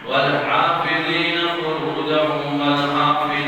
والحافظين فروجهم والحافظين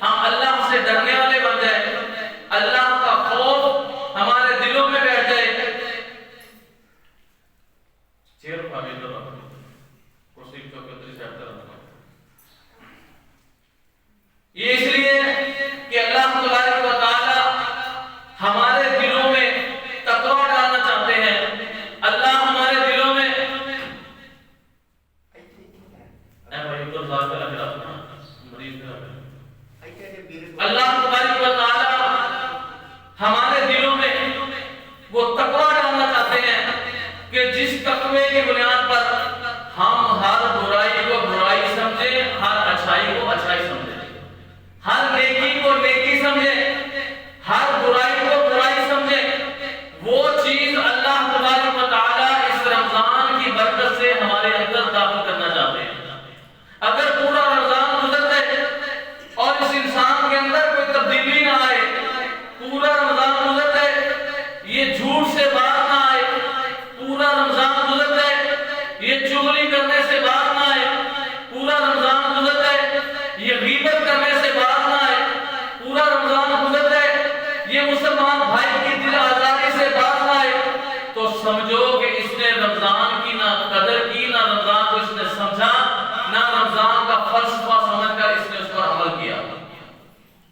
ہم اللہ سے ڈرنے والے بن جائیں، اللہ کا خوف یہ اس لیے کہ اللہ تبارک و تعالی ہمارے دلوں میں تقوی ڈالنا چاہتے ہیں. اللہ ہمارے دلوں میں اللہ تبارک و تعالی ہمارے دلوں میں وہ تقوی ڈالنا چاہتے ہیں کہ جس تقوی کی بنیاد پر ہم ہر برائی کو برائی سمجھیں، ہر اچھائی کو اچھائی سمجھیں، ہر نیکی کو نیکی سمجھیں، ہر برائی کو برائی سمجھیں. وہ چیز اللہ تبارک و تعالی اس رمضان کی برکت سے ہمارے اندر داخل کرنا چاہتے ہیں. اگر پورا رمضان گزر جائے اور اس انسان کے اندر کوئی تبدیلی نہ آئے، پورا رمضان گزر جائے یہ جھوٹ سے باہر نہ آئے، پورا رمضان گزر جائے یہ چغلی کرنے سے باہر نہ آئے، پورا رمضان گزر جائے یہ غیبت کرنے سے باہر نہ آئے، پورا رمضان گزر جائے یہ مسلمان بھائی کی دل آزاری سے باہر نہ آئے، تو سمجھو کہ اس نے رمضان کی نہ قدر کی، نہ رمضان کو اس نے سمجھا، نہ رمضان کا فلسفہ سمجھ کر اس نے اس پر عمل کیا.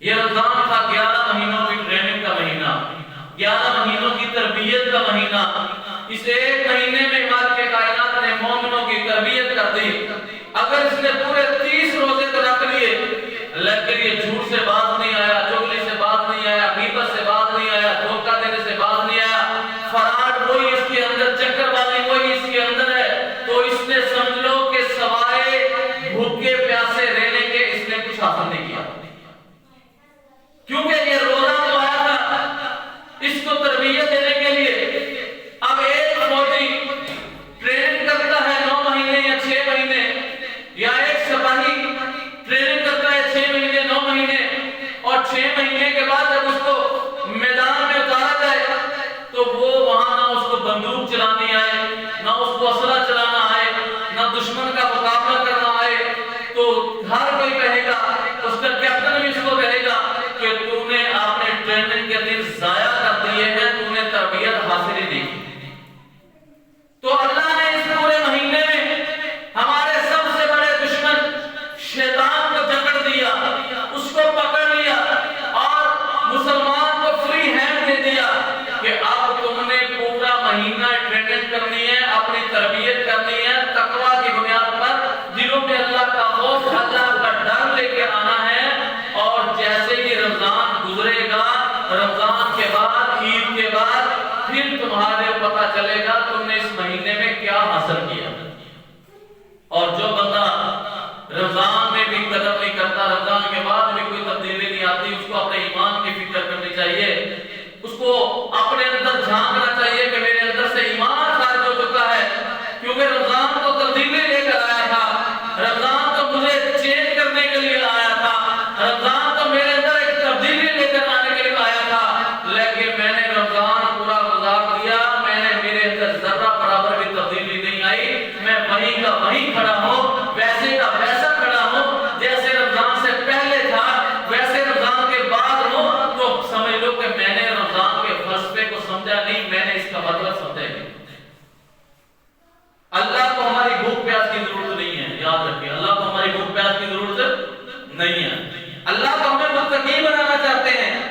یہ رمضان تھا 11 مہینوں کی ٹریننگ کا مہینہ، 11 مہینوں کی تربیت کا مہینہ. اس ایک مہینے میں مالک کائنات نے مومنوں کی تربیت کر دی. اگر اس نے پورے 30 روزے تو رکھ لیے لیکن یہ جھوٹ سے باز نہیں آیا، چغلی سے باز نہیں آیا، غیبت سے باز نہیں آیا، دھوکہ دینے سے باز نہیں آیا، فراڈ وہی اس کے اندر، چکر بازی وہی اس کے اندر ہے، تو اس نے سمجھ لو کہ سوائے بھوکے پیاسے رہنے کے اس نے کچھ حاصل نہیں کیا. کیونکہ یہ روزہ تو آیا تھا اس کو تربیت دینے کے لیے. اب ایک فوجی ٹریننگ کرتا ہے 9 مہینے یا 6 مہینے، یا ایک سپاہی ٹریننگ کرتا ہے 6 مہینے 9 مہینے، اور 6 مہینے کے بعد جب اس کو میدان میں اتارا جائے تو وہ وہاں نہ اس کو بندوق چلانی آئے، نہ اس کو اسلحہ چلانا آئے، نہ دشمن کا مقابلہ کرنا آئے، تو ہر کوئی کہے گا، اس کا کیپٹن بھی اس کو کہے گا کہ تو نے اپنے ٹریننگ کے دن ضائع کر دیے ہیں، تو نے تربیت حاصل ہی نہیں کی. تو اللہ نے اس پورے مہینے میں ہمارے سب سے بڑے دشمن شیطان کو جکڑ دیا، اس کو پکڑ لیا اور مسلمان کو فری ہینڈ دے دیا کہ اب تم نے پورا مہینہ ٹریننگ کرنی ہے، اپنی تربیت کرنی ہے، تقوی کی بنیاد پر دلوں میں اللہ کا خوف، اللہ کا ڈر لے کے آنا ہے. اور جیسے ہی رمضان گزرے گا، رمضان کے بعد، عید کے بعد پھر تمہارے پتہ چلے گا تم نے اس مہینے میں کیا حاصل کیا. اور جو بندہ رمضان میں بھی قدر نہیں کرتا، رمضان کے بعد بھی کوئی تبدیلی نہیں آتی، اس کو اپنے ایمان کی فکر کرنی چاہیے، اس کو اپنے اندر جھانکنا چاہیے کہ میرے اندر سے ایمان خارج ہو چکا ہے. کیونکہ رمضان تو تبدیلی لے کر آیا تھا، رمضان تو مجھے چینج کرنے کے لیے آیا تھا، رمضان تو میرے اندر ایک تبدیلی لے کر آنے کے لیے آیا تھا، لیکن میں نے رمضان پورا گزار دیا، میرے اندر ذرہ برابر بھی تبدیلی نہیں آئی، میں وہیں کا وہیں کھڑا ہوں، ویسے کا ویسا کھڑا ہوں، جیسے رمضان سے پہلے تھا ویسے رمضان کے بعد ہوں. تو سمجھ لو کہ میں نے رمضان کے فلسفے کو سمجھا نہیں، میں نے اس کا مطلب سمجھا نہیں. اللہ کو ہماری بھوک پیاس کی ضرورت نہیں ہے، یاد رکھیے، اللہ کو ہماری بھوک پیاس کی ضرورت نہیں ہے. اللہ کو ہمیں متقی بنانا چاہتے ہیں،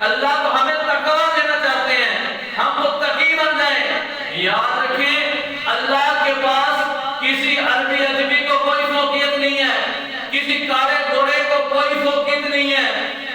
اللہ کو ہمیں تقویٰ دینا چاہتے ہیں، ہم متقی بن جائیں. یاد رکھیں اللہ کے پاس کسی عربی اجمی کو کوئی فوقیت نہیں ہے، کسی کالے گھوڑے کو کوئی فوقیت نہیں ہے،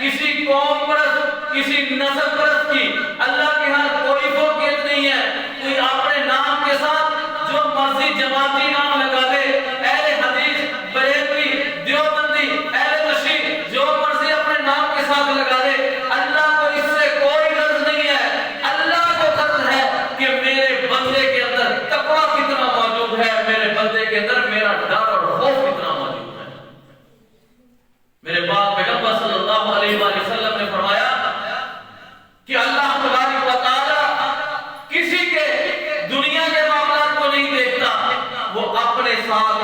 کسی قوم پرست، کسی نسل پرست کی اللہ کے ہاں کوئی فوقیت نہیں ہے. کوئی اپنے نام کے ساتھ جو مرضی جماعتی نام لگا دے، اہل حدیث، بریلوی، دیوبندی، اہل تشیع، جو مرضی اپنے نام کے ساتھ لگا دے، اللہ کو اس سے کوئی غرض نہیں ہے. اللہ کو غرض ہے کہ میرے بندے کے اندر تقویٰ کتنا موجود ہے، میرے بندے کے اندر میرا ڈر اور خوف کتنا موجود ہے. میرے پاک پیغمبر صلی اللہ علیہ وآلہ وسلم نے فرمایا کہ اللہ تبارک و تعالی کسی کے دنیا کے معاملات کو نہیں دیکھتا، وہ اپنے ساتھ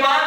5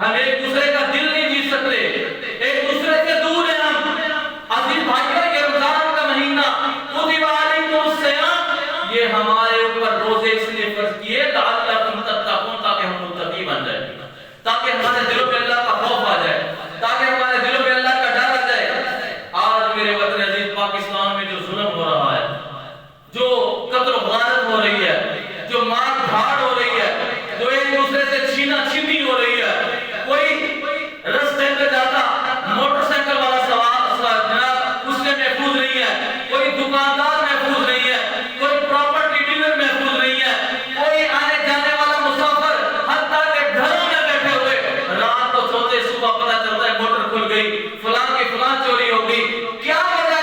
ہم ایک دوسرے کا دل نہیں جیت سکتے، ایک دوسرے سے دور ہیں ہم۔ عزیز بھائیوں، یہ رمضان کا مہینہ کتب علیکم الصیام، یہ ہمارے اوپر روزے اس لیے فرض کیے لعلکم تتقون، تاکہ ہم متقی بن جائیں، تاکہ ہمارے دلوں میں اللہ کا خوف آ جائے، تاکہ ہمارے دلوں میں اللہ کا ڈر آ جائے۔ آج میرے وطن عزیز پاکستان میں جو ظلم ہو رہا ہے، جو قتل و غارت ہو رہی ہے، جو مار دھاڑ ہو رہی ہے، جو ایک دوسرے سے چھینا چھینی ہو رہی ہے، کوئی رستے پہ جاتا موٹر سائیکل والا جناب اس سے محفوظ نہیں ہے، کوئی دکاندار محفوظ نہیں ہے، کوئی پراپرٹی ڈیلر محفوظ نہیں ہے، کوئی آنے جانے والا مسافر حتیٰ کہ گھروں میں بیٹھے ہوئے رات کو سوتے صبح پتہ چلتا ہے موٹر کھل گئی، فلاں کی فلاں چوری ہو گئی۔ کیا وجہ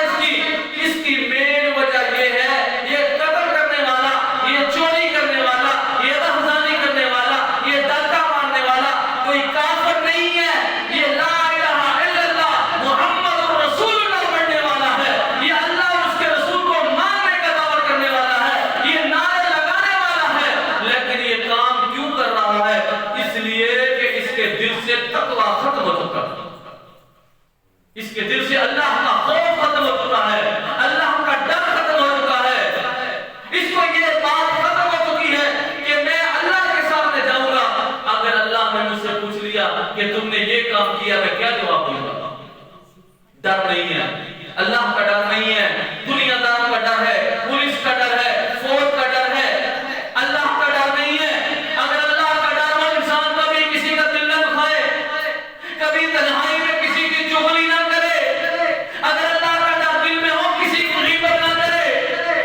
اس کی مین وجہ یہ ہے، یہ قتل کرنے والا، یہ چوری کرنے والا، یہ رہزانی کرنے والا، یہ ڈاکہ مارنے والا کوئی کافر نہیں ہے، یہ لا الہ الا اللہ محمد رسول اللہ پڑھنے والا ہے، یہ اللہ اور اس کے رسول کو ماننے کا دعویٰ کرنے والا ہے، یہ نعرے لگانے والا ہے، لیکن یہ کام کیوں کر رہا ہے؟ اس لیے کہ اس کے دل سے تقوی ختم ہو چکا ہے، اس کے دل سے اللہ کا خوف ختم ہو چکا ہے، اللہ کا ڈر ختم ہو چکا ہے، اس کو یہ بات ختم ہو چکی ہے کہ میں اللہ کے سامنے جاؤں گا، اگر اللہ نے مجھ سے پوچھ لیا کہ تم نے یہ کام کیا، میں کیا جواب دوں گا؟ ڈر نہیں ہے، اللہ کا ڈر نہیں ہے، دنیا دار کا ڈر ہے، پولیس کا ڈر ہے، فوج کا ڈر ہے، اللہ کا ڈر نہیں ہے۔ اگر اللہ کا ڈر ہو، انسان کبھی کسی کا دل نہ دکھائے، کبھی تنہائی میں کسی کی چغلی نہ کرے، اگر اللہ کا ڈر دل میں ہو، کسی کی غیبت نہ کرے،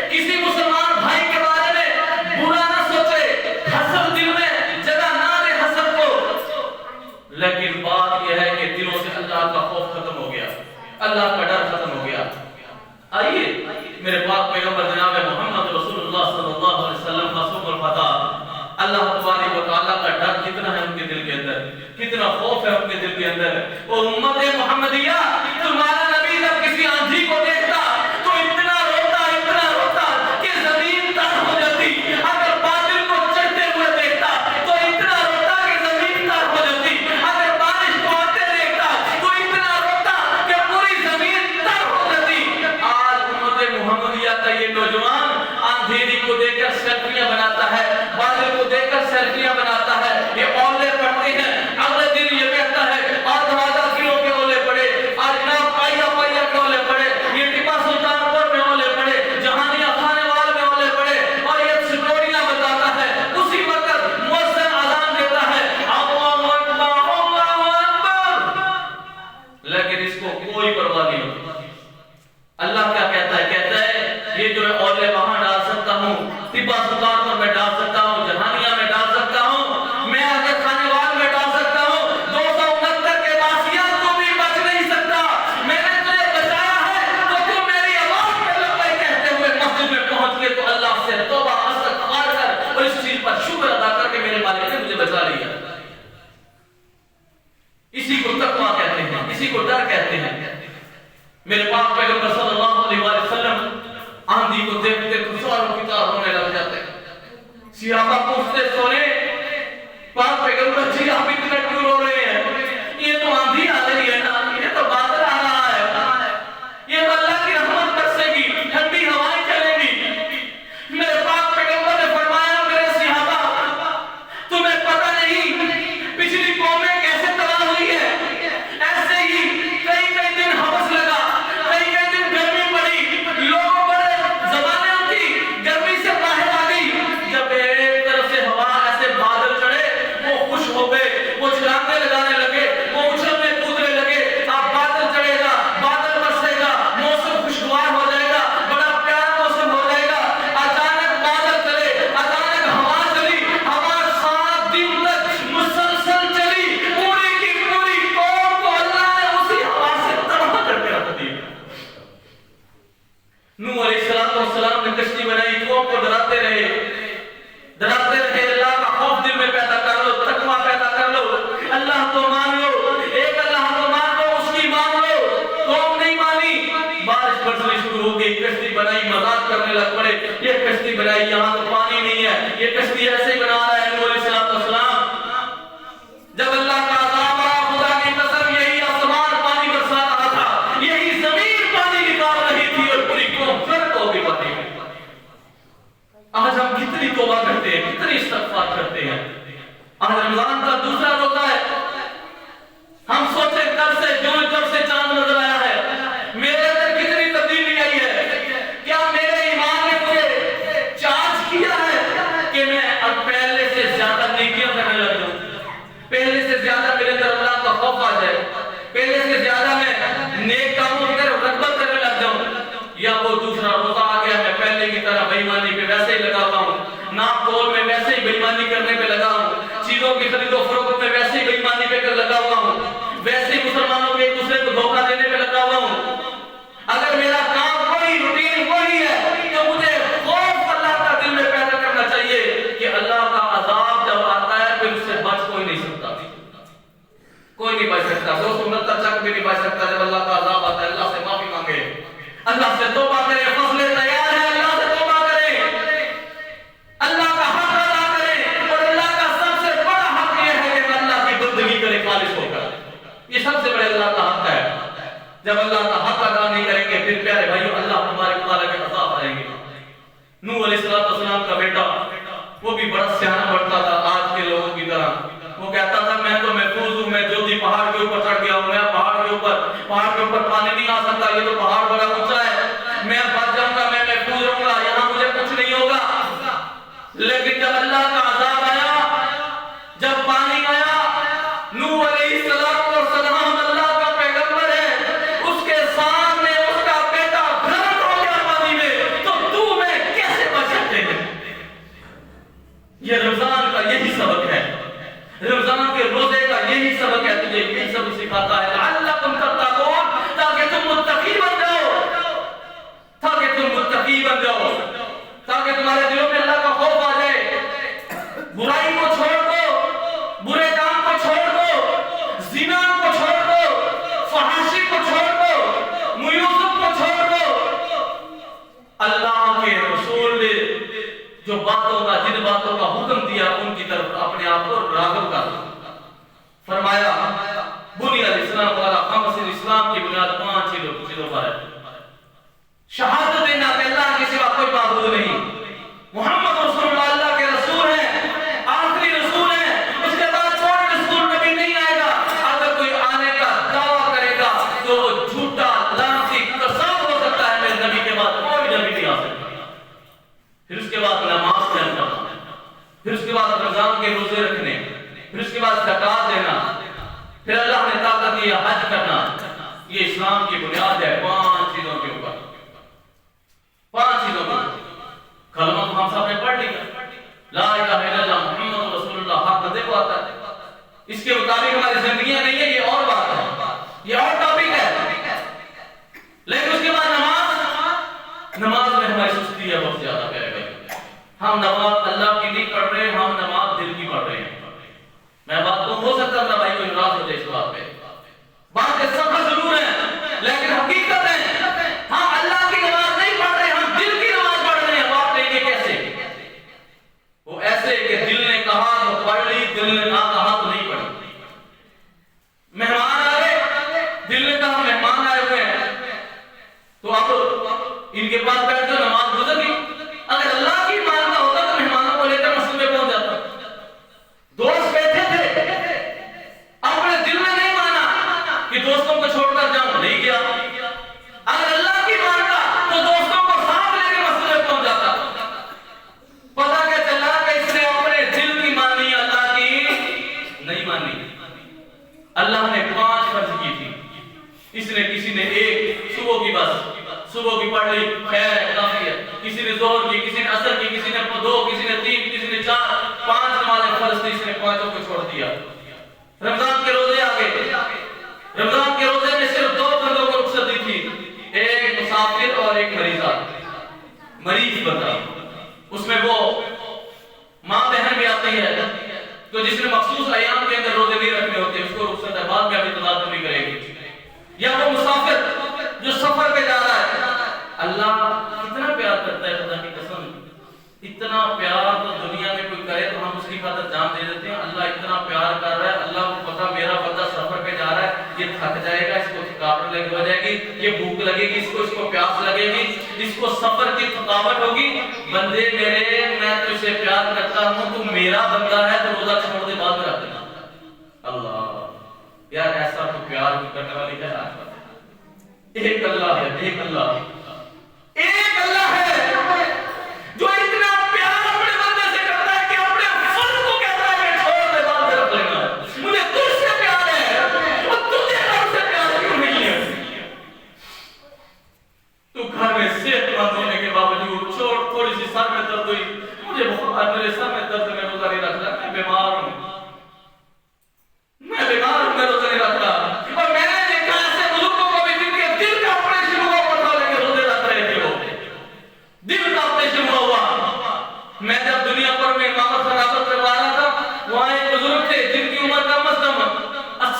کسی مسلمان بھائی کے بارے میں برا نہ سوچے، حسد دل میں جگہ نہ دے حسد کو۔ لیکن بات یہ ہے کہ دلوں سے اللہ کا خوف ختم ہو گیا، اللہ کا ڈر ختم ہو گیا۔ آئیے میرے پاک پیغمبر جناب محمد رسول اللہ صلی اللہ علیہ وسلم معصوم الخطا، اللہ تبارک و تعالیٰ کا ڈر کتنا ہے ان کے دل کے اندر، کتنا خوف ہے ان کے دل کے اندر۔ وہ امت محمدیہ، تمہارا نبی جب کسی آندھی کو دیکھتا تو اتنا روتا کہ زمین تر ہو جاتی، اگر بادل کو چڑھتے ہوئے دیکھتا تو اتنا روتا کہ زمین تر ہو جاتی، اگر بارش کو آتے دیکھتا تو اتنا روتا کہ پوری زمین تر ہو جاتی۔ آج امت محمدیہ کا یہ نوجوان اندھیری کو دیکھ کر سیلفیاں بناتا ہے، بادل کو دیکھ کر سیلفیاں بناتا ہے، یہ اولے پڑھتے ہیں، اگلے دن یہ کہتا ہے آج دروازہ کلوں کے اولے پڑے، آج نام پائیا کے اولے پڑے، یہ ٹیپا سلطان پور میں اولے پڑے، جہانیہ خانے وال میں اولے پڑے، اور یہ سٹوریاں بتاتا ہے۔ اسی وقت مؤذن اذان دیتا ہے اللہ اکبر اللہ اکبر، لیکن اس کو کوئی پرواہ نہیں ہوتی۔ اللہ کیا کہتا ہے یہ جو میں اولے وہاں ڈال سکتا ہوں، ٹیپا سلطان پر میں ڈال سکتا ہوں، جہانیہ میں ڈال سکتا ہوں، میں آگے خانے وال میں ڈال سکتا ہوں، 269 کے باسیات کو بھی بچ نہیں سکتا۔ میں نے تجھے بچایا ہے تو تم میری آواز پہ لبیک کہتے ہوئے مسجد میں پہنچ کے تو اللہ سے توبہ استغفار کر اور اس چیز پر شکر ادا کر کے میرے مالک نے مجھے بچا لیا۔ اسی کو تقویٰ کہتے ہیں، اسی کو ڈر کہتے ہیں۔ میرے پاک پیغمبر صلی اللہ علیہ وسلم آندھی کو دیکھتے تو ساروں کی طرح رونے لگ جاتے، صحابہ پوچھتے سونے پاک پیغمبر جی آپ اتنے کیوں رو رہے ہیں؟ یہ تو آندھی آ رہی ہے نا، یہ تو بادل آ رہا ہے، یہ تو اللہ کی رحمت برسے گی، ٹھنڈی ہوائیں چلیں گی۔ میرے پاک پیغمبر نے فرمایا میرے صحابہ تمہیں پتہ نہیں پچھلی قومیں کیسے تباہ ہوئی ہے، ایسے ہی کئی دن حوث لگا، کئی دن گرمی پڑی، لوگوں بڑے زبانیں اٹھی، گرمی سے باہر آ گئی، جب ایک طرف سے ہوا ایسے بادل چڑھے، وہ خوش ہو گئے، وہ چھلانگیں لگانے لگے، وہ اچھلنے کودنے لگے، اب بادل چڑھے گا، بادل برسے گا، موسم خوشگوار ہو جائے گا، بڑا پیارا موسم ہو جائے گا۔ اچانک بادل چلے، اچانک ہوا چلی، ہوا 7 دن تک مسلسل چلی، پوری کی پوری قوم کو اللہ نے اسی ہوا سے تباہ کر کے رکھ دیا۔ نوح علیہ السلام نے کشتی بنائی، قوم کو ڈراتے رہے، اللہ کا خوف دل میں پیدا کر لو، تقویٰ پیدا کر لو، اللہ کو مان لو، ایک اللہ کو مان لو، اس کی مان لو۔ قوم نہیں مانی، بارش برسنی شروع ہو گئی، کشتی بنائی، مذاق کرنے لگ پڑے، یہ کشتی بنائی یہاں تو پانی نہیں ہے، یہ کشتی ایسے ہی بنا رہا ہے۔ نوح علیہ السلام جب اللہ کا عذاب پہ لگا ہوا ہوں، ویسے ہی مسلمانوں کے ایک دوسرے کو دھوکہ دینے پہ لگا ہوا ہوں۔ اگر میرا کام وہی روٹین وہی ہے تو مجھے خوف اللہ کا دل میں پیدا کرنا چاہیے کہ اللہ کا عذاب جب آتا ہے پھر اس سے بچ کوئی نہیں سکتا، کوئی نہیں بچ سکتا۔ دو سنت تک بھی نہیں بچ سکتا۔ جب اللہ کا عذاب آتا ہے اللہ سے معافی مانگے، اللہ سے توبہ کرے، فضل تیار ہے اللہ سے توبہ کرے، اللہ کا حق ادا کرے، اور اللہ کا سب سے بڑا حق یہ ہے کہ اللہ کی بندگی کرے خالص ہو کر۔ یہ سب سے بڑے اللہ کا حق ہے۔ جب اللہ کا حق ادا نہیں کریں گے پھر پیارے بھائیو اللہ تبارک تعالیٰ کے عذاب آئیں گے۔ نوح علیہ السلام کا بیٹا وہ بھی بڑا سیاح بڑھتا تھا آج کے لوگوں کی طرح۔ وہ کہتا تھا میں تو محفوظ ہوں، میں جوتی پہاڑ کے اوپر چڑھ گیا ہوں، میں پہاڑ کے اوپر پانی نہیں آ سکتا، یہ تو پہاڑ بڑا اونچا ہے، میں بچ جاؤں گا، میں محفوظ رہوں گا، یہاں مجھے کچھ نہیں ہوگا۔ لیکن جب اللہ کا عذاب آیا، جب پانی آیا، نوح علیہ السلام اللہ کا پیغمبر ہے، اس کے سامنے اس کا بیٹا غرق ہو گیا پانی میں، تو میں کیسے بچ سکتے ہیں؟ یہ رمضان کا یہی سبق ہے، رمضان کے روزے کا یہی سبق ہے، تجھے یہی سبق سکھاتا ہے لعلکم تتقون، تاکہ تم متقی بن جاؤ، تاکہ تم متقی بن جاؤ، تاکہ تمہارے دلوں میں اللہ کا خوف آ جائے۔ برائی کو چھوڑ دو، برے کام کو چھوڑ دو، زنا کو چھوڑ دو، فحاشی کو چھوڑ دو، میوزک کو چھوڑ دو۔ اللہ کے رسول نے جو باتوں کا جن باتوں کا حکم دیا ان کی طرف اپنے آپ کو راغب کر دو۔ فرمایا بنی الاسلام والا خمس، اسلام کی بنیاد 5 چیزوں پر ہے۔ شہادت دینا کہ اللہ کے سوا کوئی معبود نہیں، محمد رسول اللہ اللہ کے رسول ہیں، آخری رسول ہیں، اس کے بعد کوئی رسول نبی نہیں آئے گا۔ اگر کوئی آنے کا دعویٰ کرے گا تو وہ جھوٹا لعنتی کذاب ہو سکتا ہے، میرے نبی کے بعد کوئی نبی نہیں آ سکتا۔ پھر اس کے بعد نماز قائم کرنا، پھر اس کے بعد رمضان کے روزے رکھنے، پھر اس کے بعد زکات دینا، پھر اللہ نے طاقت دیا حج کرنا۔ یہ اسلام کی بنیاد ہے 5 چیزوں کے اوپر، 5 چیزوں پر۔ کلمہ تو ہم سب نے پڑھ لیا، لا الہ الا اللہ محمد رسول اللہ، حق بدے کو آتا ہے، اس کے مطابق ہماری زندگیاں نہیں ہے، یہ اور بات ہے، یہ اور ٹاپک ہے۔ لیکن اس کے بعد نماز میں ہماری سستی ہے بہت زیادہ پیارے بھائی۔ ہم نماز اللہ کی نہیں پڑھ رہے، ہم نماز دل کی پڑھ رہے ہیں۔ میں بات تو ہو سکتا ہے بھائی کوئی ناراض ہو جائے اس بات پہ، بات کے سفر ضرور ہے لیکن حقیقت ہے ہم اللہ کی نماز نہیں پڑھ رہے، ہم دل کی نماز پڑھ رہے ہیں۔ بات نہیں کہ کیسے؟ وہ ایسے کہ دل نے کہا تو پڑھ لی، دل نے نہ کہا تو نہیں پڑھی۔ مہمان آئے، دل نے کہا مہمان آئے ہوئے ہیں تو اب ان کے پاس بیٹھ جو نماز گزر گئی۔ اگر اللہ کی مانتا ہوتا تو مہمانوں کو لے کر مسجد میں پہنچ جاتا۔ دوست بیٹھے تھے، اپنے دل میں نہیں مانا کہ دوستوں کو چھوڑ کر جاؤں، نہیں گیا۔ اگر اللہ کی مانتا تو دوستوں کو ساتھ لے کے مسجد میں پہنچ جاتا۔ پتہ کیا چلا کہ اس نے اپنے دل کی مانی، اللہ کی نہیں مانی۔ اللہ نے 5 فرض کی تھی، اس نے کسی نے ایک صبح کی بس صبح کی پڑھ لی، خیر ہے کافی ہے، کسی نے ظہر کی، کسی نے عصر کی، کسی نے 2، کسی نے 3، کسی نے 4، 5 نمازیں فرض تھی، اس نے 5 کو چھوڑ دیا۔ رمضان کے روزے آ گئے، رمضان کے روزے میں صرف 2 بندوں کو رخصت دی تھی، ایک مسافر اور ایک مریض بندہ۔ اس میں وہ ماں بہن بھی آتی ہے تو جس نے مخصوص ایام کے اندر روزے نہیں رکھنے ہوتے اس کو رخصت ہے، بعد میں ابھی تدارک بھی کرے گی۔ یا وہ مسافر جو سفر پہ جا رہا ہے، اللہ کتنا پیار کرتا ہے، خدا کی قسم اتنا پیار تو دنیا میں کوئی کرے تو ہم اس کی خاطر جان دے دیتے ہیں۔ اللہ اتنا پیار کر رہا ہے، اللہ کو پتا میرا بندہ سفر پہ جا رہا ہے، یہ تھک جائے گا، اس کو تھکاوٹ لگ جائے گی، یہ بھوک لگے گی، اس کو پیاس لگے گی، اس کو سفر کی تھکاوٹ ہوگی، بندے میرے میں تجھ سے پیار کرتا ہوں، تو میرا بندہ ہے تو روزہ چھوڑ دے، بعد میں رکھ دینا۔ اللہ یار ایسا تو پیار کرنے والی ہے آج بات۔ ایک اللہ ہے، ایک اللہ ہے جو اتنا پیار اپنے بندے سے کرتا ہے کہ اپنے فرض کو کہتا ہے کہ چھوڑ دے، بعد میں رکھ لینا، مجھے تجھ سے پیار ہے اور تجھے رب سے پیار کیوں نہیں ہے؟ تو گھر میں صحت مند ہونے کے باوجود چھوڑ، تھوڑی سی سر میں درد ہوئی، مجھے بخار، میرے سر میں درد، میں روزہ نہیں رکھنا، میں بیمار ہوں،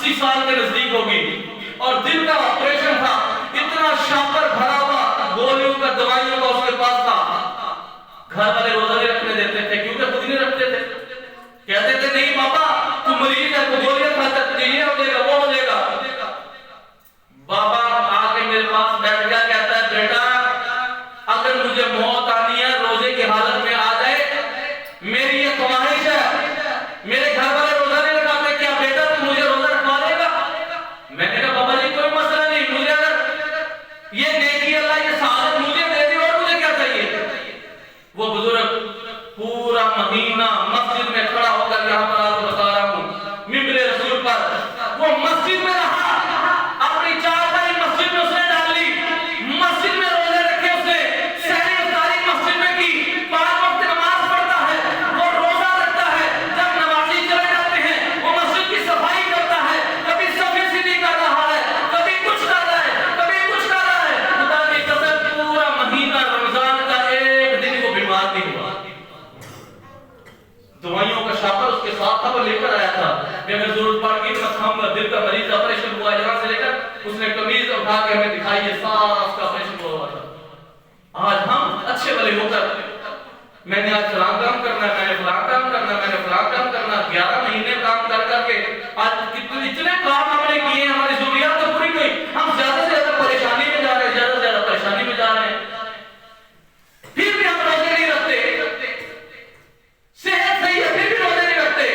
80 سال کے نزدیک ہوگی، اور دل کا آپریشن تھا، اتنا شاپر بھرا ہوا گولیوں کا دوائیوں کا اس کے پاس تھا۔ گھر والے روزہ نہیں رکھنے دیتے تھے کیونکہ خود نہیں رکھتے تھے، کہتے تھے نہیں بابا تو مریض ہے، تو گولیاں کھاتا ہے، یہ ہو جائے گا وہ ہو جائے گا۔ بابا آ کے میرے پاس بیٹھ گیا، کہتا ہے بیٹا اگر مجھے موت آنی ہے روزے کی حالت میں آ جائے، میری یہ خواہش ہے، میرے گھر والے روزہ نہیں رکھاتے، کیا بیٹا تو مجھے روزہ رکھوا دے گا؟ میں نے کہا بابا جی کوئی مسئلہ نہیں، مجھے اگر یہ نیکی اللہ یہ سعادت مجھے دے دی اور مجھے کیا چاہیے۔ وہ بزرگ پورا مہینہ مسجد میں کھڑا ہو کر یہاں پر آپ کو بتا رہا ہوں ممبر رسول پر وہ مسجد میں رہا، اپنی چارپائی مسجد میں اس نے ڈال لی، مسجد میں روزے رکھے، اس نے سحری افطاری مسجد میں کی، 5 وقت نماز پڑھتا ہے، وہ روزہ رکھتا ہے، جب نمازی چلے جاتے ہیں وہ مسجد کی صفائی کرتا ہے، کبھی صفیں سیدھی کر رہا ہے، کبھی کچھ کر رہا ہے، کبھی کچھ کر رہا ہے۔ خدا کی قسم پورا مہینہ رمضان کا ایک دن وہ بیمار نہیں ہوا۔ دوائیوں کا شاپر اس کے ساتھ تھا، وہ لے کر آیا تھا کہ ہمیں ضرورت پڑ گئی تو ہم دل کا مریض آپریشن ہوا یہاں سے لے کر اس نے قمیض اٹھا کے ہمیں دکھائی، یہ سارا اس کا آپریشن ہوا تھا۔ آج ہم اچھے والے ہو کر میں نے آج فلاں کام کرنا ہے، میں نے فلاں کام کرنا ہے، میں نے فلاں کام کرنا، 11 مہینے کام کر کر کے آج اتنے کام ہم نے کیے، ہماری ضروریات تو پوری ہوئی، ہم زیادہ سے زیادہ پریشانی میں جا رہے ہیں، زیادہ سے زیادہ پریشانی میں جا رہے ہیں، پھر بھی ہم روزے نہیں رکھتے، صحت صحیح ہے پھر بھی روزے نہیں رکھتے۔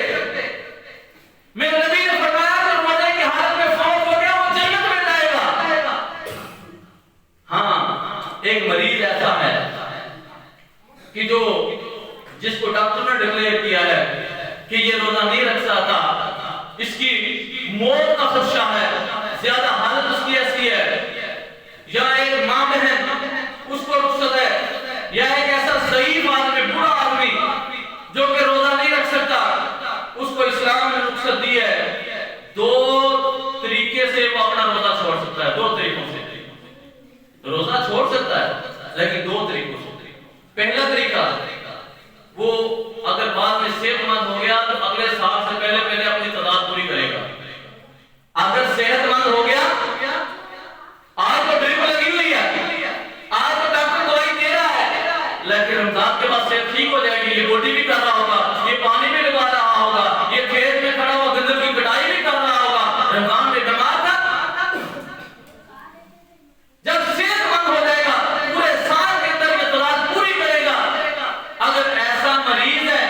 میرے نبی نے فرمایا کہ روزے کی حالت میں فوت ہو گیا وہ جنت میں جائے گا۔ ہاں ایک مریض ایسا ہے کہ جو جس کو ڈاکٹر نے ڈکلیئر کیا ہے کہ یہ روزہ نہیں رکھ سکتا، اس کی موت کا خدشہ ہے، زیادہ حالت اس کی ایسی ہے، یا ایک ماں بہن اس کو رخصت ہے، یا ایک ایسا ضعیف آدمی بوڑھا آدمی جو کہ روزہ نہیں رکھ سکتا، اس کو اسلام نے رخصت دی ہے، 2 طریقے سے وہ اپنا روزہ چھوڑ سکتا ہے، 2 طریقوں سے روزہ چھوڑ سکتا ہے، لیکن 2 طریقوں سے۔ پہلا طریقہ وہ اگر بعد میں صحت مند ہو گیا تو اگلے سال سے پہلے اپنی تعداد پوری کرے گا۔ اگر صحت مند ہو گیا، آج تو ڈرپ لگی ہوئی ہے، آج تو ڈاکٹر دوائی دے رہا ہے، لیکن رمضان کے بعد صحت ٹھیک ہو جائے گی، یہ بوٹی بھی کر رہا ہوگا، یہ پانی بھی لگا رہا ہوگا، یہ کھیت میں کھڑا ہوا گندم کی کٹائی بھی کر رہا ہوگا، رمضان میں بیمار تھا، جب صحت مند ہو جائے گا پورے سال کے اندر یہ تعداد پوری کرے گا۔ اگر ایسا مریض ہے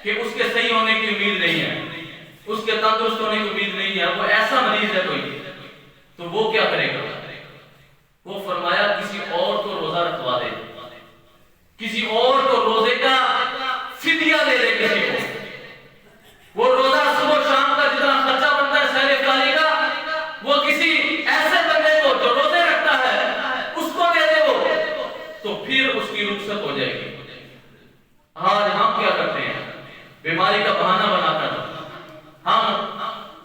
کہ اس کے صحیح ہونے کی امید نہیں ہے، اس کے تندرست ہونے کی امید نہیں ہے، وہ ایسا مریض ہے کوئی، تو وہ کیا کرے گا؟ وہ فرمایا کسی اور کو روزہ رکھوا دے، کسی اور کو روزے کا فدیہ دے دے، کسی کو وہ روزہ صبح شام کا جتنا خرچہ بنتا ہے سحر افطاری کا وہ کسی ایسے بندے کو جو روزے رکھتا ہے اس کو دے دے، وہ تو پھر اس کی رخصت ہو جائے گی۔ آج ہم کیا کرتے ہیں؟ بیماری کا بہانہ بنا کر، ہم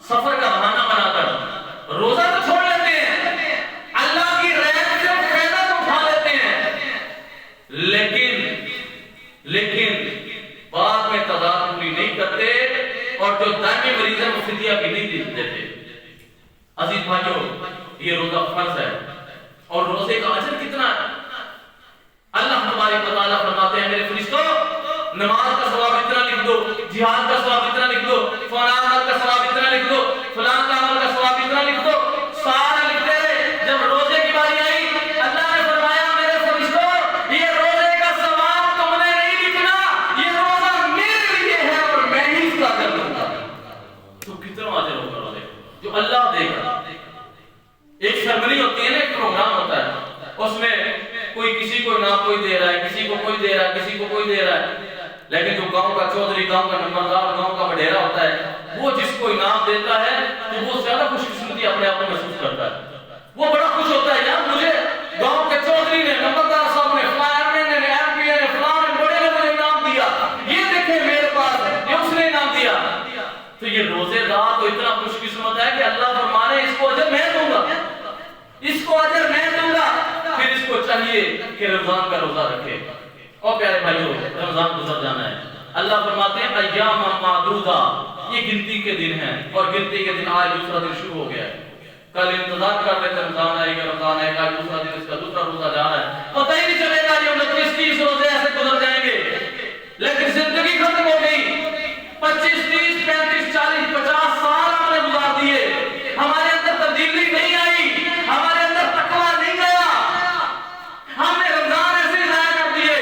سفر کا بہانہ بنا کر روزہ تو چھوڑ لیتے ہیں، اللہ کی رحمت سے فائدہ تو اٹھا لیتے ہیں، لیکن بعد میں تعداد پوری نہیں کرتے، اور جو دائمی مریض ہے وہ فدیہ بھی نہیں دیتے۔ عزیز بھائیو، یہ روزہ فرض ہے، اور روزے کا اجر کتنا ہے؟ اللہ تبارک و تعالیٰ فرماتے ہیں میرے فرشتوں نماز کا ثواب اتنا لکھ دو، جہاد کا ثواب اتنا لکھ دو، فلاں عمل کا ثواب اتنا لکھ دو، فلاں عمل کا ثواب اتنا لکھ دو، سارا لکھتے رہے۔ جب روزے کی باری آئی اللہ نے فرمایا میرے فرشتوں یہ روزے کا ثواب تم نے نہیں لکھنا، یہ روزہ میرے لیے ہے اور میں ہی اس کا اجر دوں گا۔ تو کتنا اجر ہوگا روزے جو اللہ دے گا؟ ایک سرمنی ہوتی ہے نا، ایک پروگرام ہوتا ہے، اس میں کوئی کسی کو نہ کوئی دے رہا ہے، کسی کو کوئی دے رہا ہے، کسی کو کوئی دے رہا ہے، لیکن جو گاؤں کا چودھری، گاؤں کا نمبردار، گاؤں کا وڈیرا ہوتا ہے، وہ جس کو انعام دیتا ہے تو وہ زیادہ خوش قسمتی اپنے آپ کو محسوس کرتا ہے، وہ بڑا خوش ہوتا ہے، یار مجھے گاؤں کے چودھری نے، نمبردار صاحب نے، فلاں ایم ایل اے نے، ایم پی اے نے، فلاں بڑے نے مجھے انعام دیا، یہ دیکھیں میرے پاس یہ اس نے انعام دیا۔ تو یہ روزے دار تو اتنا خوش قسمت ہے کہ اللہ فرمانے اس کو اجر میں دوں گا، اس کو اجر میں دوں گا۔ پھر اس کو چاہیے کہ رمضان کا روزہ رکھے۔ اور پیارے بھائیو، رمضان گزر جانا ہے، اللہ فرماتے ہیں ایام معدودہ، یہ گنتی کے دن ہیں اور گنتی کے دن آج دوسرا دن شروع ہو گیا ہے. کل انتظار کر رہے تھے رمضان آئے گا رمضان آئے گا, دوسرا دن اس کا دوسرا روزہ جا رہا ہے, پتہ ہی نہیں چلے گا یہ 29-30 روزے ایسے گزر جائیں گے. لیکن زندگی ختم ہو گئی, 25 30 35 40 50 سال ہم نے گزار دیے, ہمارے اندر تبدیلی نہیں آئی, ہمارے اندر تقویٰ نہیں گیا, ہم نے رمضان ایسے ضائع کر دیے.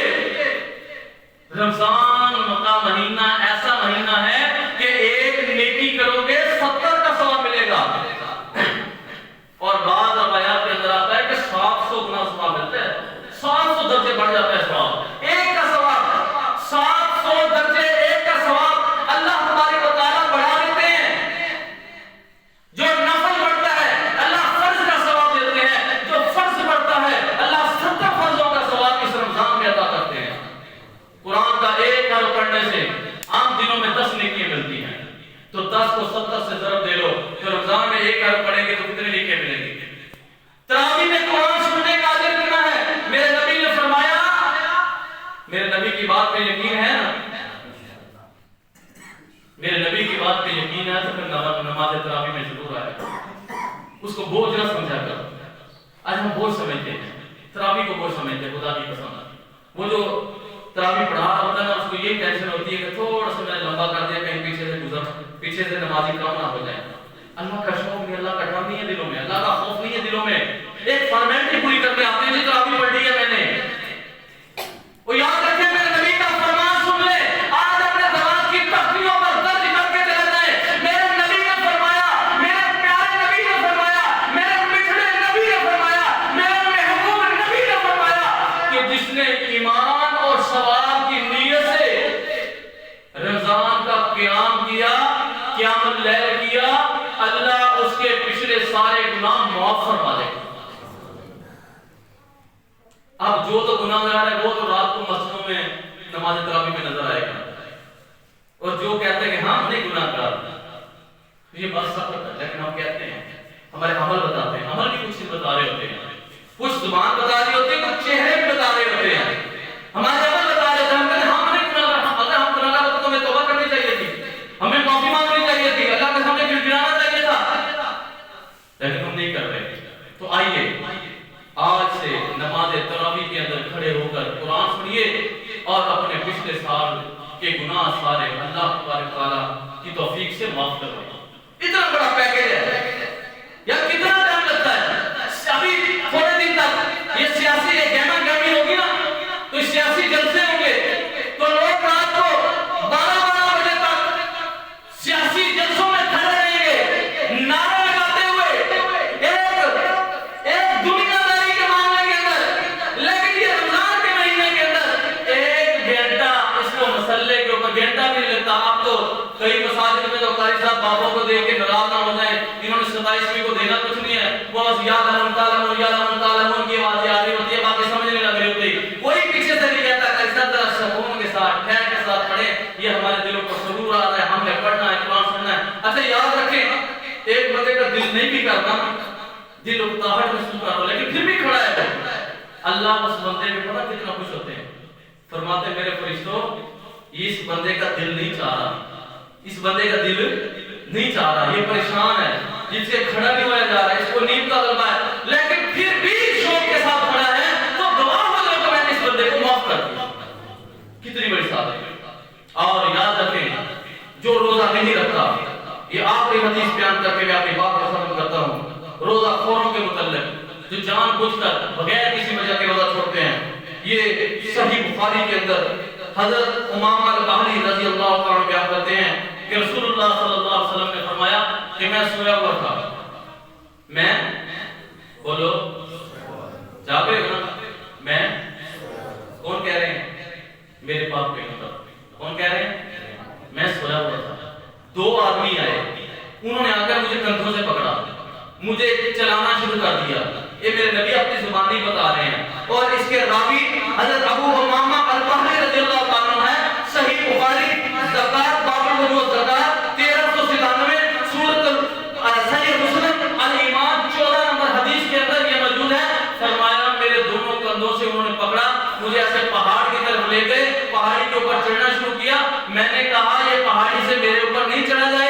رمضان کا مہینہ ایسا مہینہ ہے کہ ایک نیکی کرو گے 70 کا ثواب ملے گا, اور بعض روایات کے اندر آتا ہے کہ 700 گنا ثواب ملتا ہے, 700 درجے بڑھ جاتا ہے ثواب, ایک کا ثواب 700 درجے, ایک کا ثواب اللہ تبارک و تعالیٰ بڑھا دیتے ہیں. جو نفل بڑھتا ہے اللہ فرض کا ثواب دیتے ہیں, جو فرض بڑھتا ہے اللہ 70 فرضوں کا ثواب اس رمضان میں عطا کرتے ہیں. قرآن کا ایک حرف پڑھنے سے عام دنوں میں 10 نیکیاں ملتی ہیں, تو 10 کو 70 سے ضرب دے لو تو رمضان میں ایک حرف پڑھیں گے تو کتنے نیکیاں ملیں گی. تراویح میں قرآن سننے کا اجر کتنا ہے؟ میرے نبی نے فرمایا, میرے نبی کی بات پہ یقین ہے نا, میرے نبی کی بات پہ یقین ہے تو پھر نماز تراویح میں ضرور آئے, اس کو بوجھ نہ سمجھا کرو. آج ہم بوجھ سمجھتے ہیں, تراویح کو بوجھ سمجھتے ہیں, خدا کی قسم. وہ جو تراویح پڑھا رہا ہوتا ہے نا, اس کو یہ ٹینشن ہوتی ہے کہ تھوڑا سا میں نے لمبا کر دیا, کہیں پیچھے سے گزر, پیچھے سے نمازی کام نہ ہو جائے. اللہ کا شوق نہیں, اللہ کا ڈر نہیں ہے دلوں میں, اللہ کا خوف نہیں ہے دلوں میں. ایک فارمیلٹی پوری کرتے آتے ہیں, جی تراویح پڑھ لی ہے میں نے, وہ یاد رکھیں میرے نبی کا فرمان سن لے, آج اپنے زبان کی تختیوں پر درج کر کے چلے جائیں. میرے نبی نے فرمایا, میرے پیارے نبی نے فرمایا, میرے مٹھڑے نبی نے فرمایا, میرے محبوب نبی نے فرمایا کہ جس نے ایمان اور ثواب کی نیت سے رمضان کا قیام کیا, قیام اللیل کیا, اللہ اس کے پچھلے سارے گناہ معاف فرما دے گا. اب جو تو گناہگار ہے وہ تو رات کو مسجدوں میں نماز تراویح میں نظر آئے گا, اور جو کہتے ہیں کہ ہاں نہیں گناہگار, یہ بات سب ہے, لیکن ہم کہتے ہیں, ہمارے عمل بتاتے ہیں, عمل بھی کچھ بتا رہے ہوتے ہیں, کچھ زبان بتا رہی ہوتی ہے, کچھ چہرے بھی بتا رہے ہوتے ہیں, ہمارے عمل بتا رہے ہوتے ہیں. ہم کہتے ہیں ہم نہیں گناہگار, اگر ہم گناہگار ہوتے تو ہمیں توبہ کرنی چاہیے تھی, ہمیں معافی مانگنی چاہیے تھی, اللہ کے سامنے گڑگڑانا چاہیے تھا, لیکن ہم نہیں کر رہے. تو آئیے آج سے نماز تراویح کے اندر کھڑے ہو کر قرآن سنیے اور اپنے پچھلے سال کے گناہ سارے اللہ تبارک تعالیٰ کی توفیق سے معاف کروائیں. اتنا بڑا پیکیج ہے یا کتنا ٹائم لگتا ہے؟ ابھی تھوڑے دن تک یہ سیاسی گہما گہمی ہوگی نا, تو سیاسی جلسے ہوں گے, تو لوگ رات کو 12 بجے تک سیاسی جلسوں میں کھڑے رہیں گے, نعرے لگاتے ہوئے ایک دنیا داری کے معاملے کے اندر. لیکن یہ رمضان کے مہینے کے اندر 1 گھنٹہ اس کو مسلے کے اوپر گھنٹہ بھی نہیں لگتا. آپ تو کئی مساجد میں تو قاری صاحب بابوں کو دیکھ کے ناراض نہ ہو جائیں, انہوں نے 27ویں کو دینا کچھ نہیں ہے, وہ بس یا رحمت اللہ کی آوازیں آ رہی ہوتی ہے, باقی سمجھ نہیں لگ رہی ہوتی. کوئی پیچھے سے نہیں کہتا کہ ذرا سکون کے ساتھ ٹھہر کے ساتھ پڑھیں, یہ ہمارے دلوں کو سرور آ رہا ہے, ہم نے پڑھنا ہے, قرآن سننا ہے. اچھا یاد رکھیں, ایک بندے کا دل نہیں بھی کرتا, دل اکتاہٹ محسوس کر رہا, لیکن پھر بھی کھڑا ہے, اللہ اس بندے میں پتہ کتنا خوش ہوتے ہیں. فرماتے میرے فرشتوں, اس بندے کا دل نہیں چاہ رہا, اس بندے کا دل نہیں چاہ رہا, یہ پریشان ہے, جس سے کھڑا نہیں ہوا جا رہا ہے, اس کو نیند کا غلبہ ہے, لیکن پھر بھی شوق کے ساتھ کھڑا ہے, تو گواہ ہو جاؤ کہ میں نے اس بندے کو معاف کر دیا. کتنی بڑی سعادت ہے. اور یاد رکھیں, جو روزہ نہیں رکھتا, یہ آخری حدیث بیان کر کے میں اپنی بات کو ختم کرتا ہوں. روزہ خوروں کے متعلق جو جان بوجھ کر بغیر کسی وجہ کے روزہ چھوڑتے ہیں, یہ صحیح بخاری کے اندر حضرت امامہ الباہلی رضی اللہ تعالیٰ بیان کرتے ہیں کہ رسول اللہ صلی اللہ علیہ وسلم نے فرمایا کہ میں سویا ہوا تھا, میں بولو جاگے ہو نا, میں کون کہہ رہے ہیں؟ میرے پاک پیغمبر. کون کہہ رہے ہیں؟ میں سویا ہوا تھا, 2 آدمی آئے, انہوں نے آ کر مجھے کندھوں سے پکڑا, مجھے چلانا شروع کر دیا. یہ میرے نبی اپنی زبانی بتا رہے ہیں, اور اس کے راوی حضرت ابو امامہ الباہلی رضی اللہ عنہ ہے. صحیح بخاری زکات باب الوضوء زکات 1397, سورۃ صحیح مسلم الایمان 14 نمبر حدیث کے اندر یہ موجود ہے. فرمایا میرے دونوں کندھوں سے انہوں نے پکڑا, مجھے ایسے پہاڑ کی طرف لے گئے, پہاڑی کے اوپر چڑھنا شروع کیا. میں نے کہا یہ پہاڑی سے میرے اوپر نہیں چڑھا جائے